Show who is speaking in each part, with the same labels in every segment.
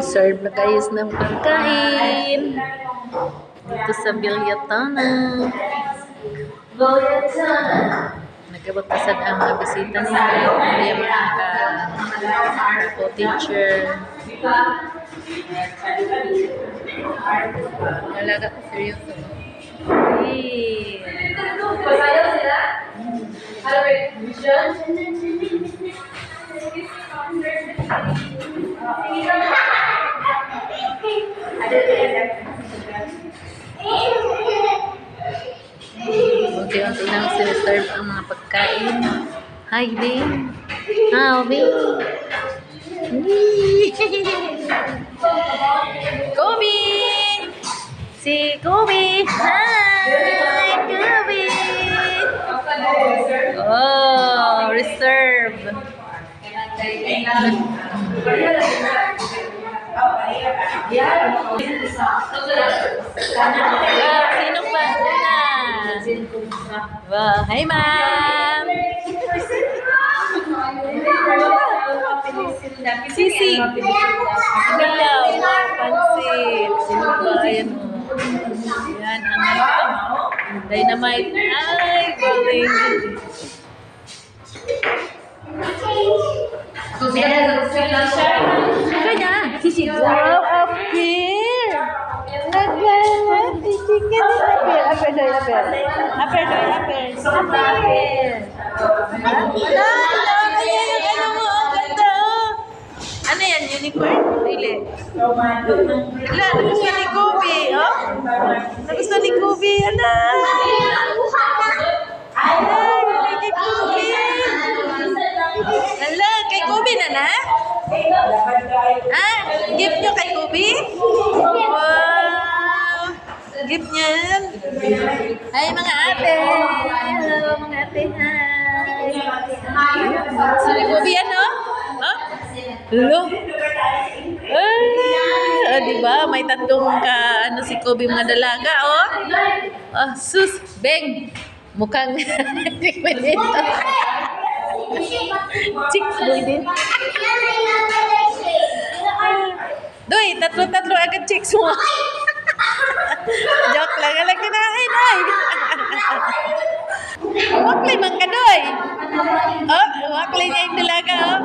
Speaker 1: Serve na guys ng pagkain dito sa Bilyatana. Nagkabatasan ang mga bisita nila. May mga co-teacher. Talaga, seryoso. Unti-unti nang siniserve ang mga pagkain. Hi, Bing. How, Bing? Kobe! Si Kobe! Hi, Kobe! Oh, reserve. Sino ba? Wow, hi ma'am. Sisi. Ilaw, pansit. Sino ba? Ayan mo. Ayan, dynamite. Ay, galing. Kanya, sisi. Wow, apir. Naglalat. Chicken. Apir. Ano yan? Unicorn? Dili. Nagustuhan ni Kobe, oh? Nagustuhan ni Kobe, ano? Kay Kobe. Hala, kay Kobe na? Ah, gift nyo kay Kobe? Wow! Gift niya yan. Ay, mga ate. Hello, mga ate. Hi. Sorry, Kobe yan, no? Huh? Hello? Diba? May tatlong si Kobe mga dalaga, oh. Oh, sus, beng. Mukhang chicks boy din. Doy, tatlo agad chicks mo. Joke lang, alam kinain, ay. Wakli man ka, Doy. Oh, wakli niya yung dalaga, oh.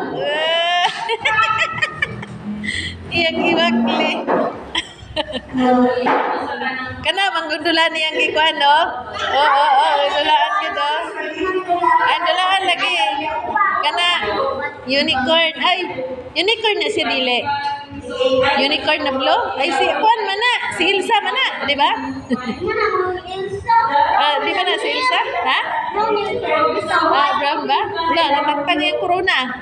Speaker 1: Iyang iwakli. Kana, manggundulan niyang ikuan, no? Oo, gundulaan ko, do. Andulaan lagi. Kana, unicorn. Ay, unicorn na si Dile. Unicorn na blue? Ay, si Juan mana. Si Ilsa mana, di ba? Di ba na si Ilsa? Ha? Brown ba? Wala, natagtag yung corona.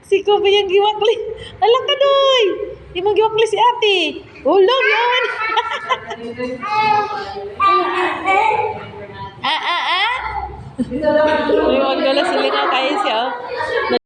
Speaker 1: Si Kobe yung giwakli. Ala ka, Doy. Di mo giwakli si ate. Ulog yun. Huwag dala silingaw kayo siya.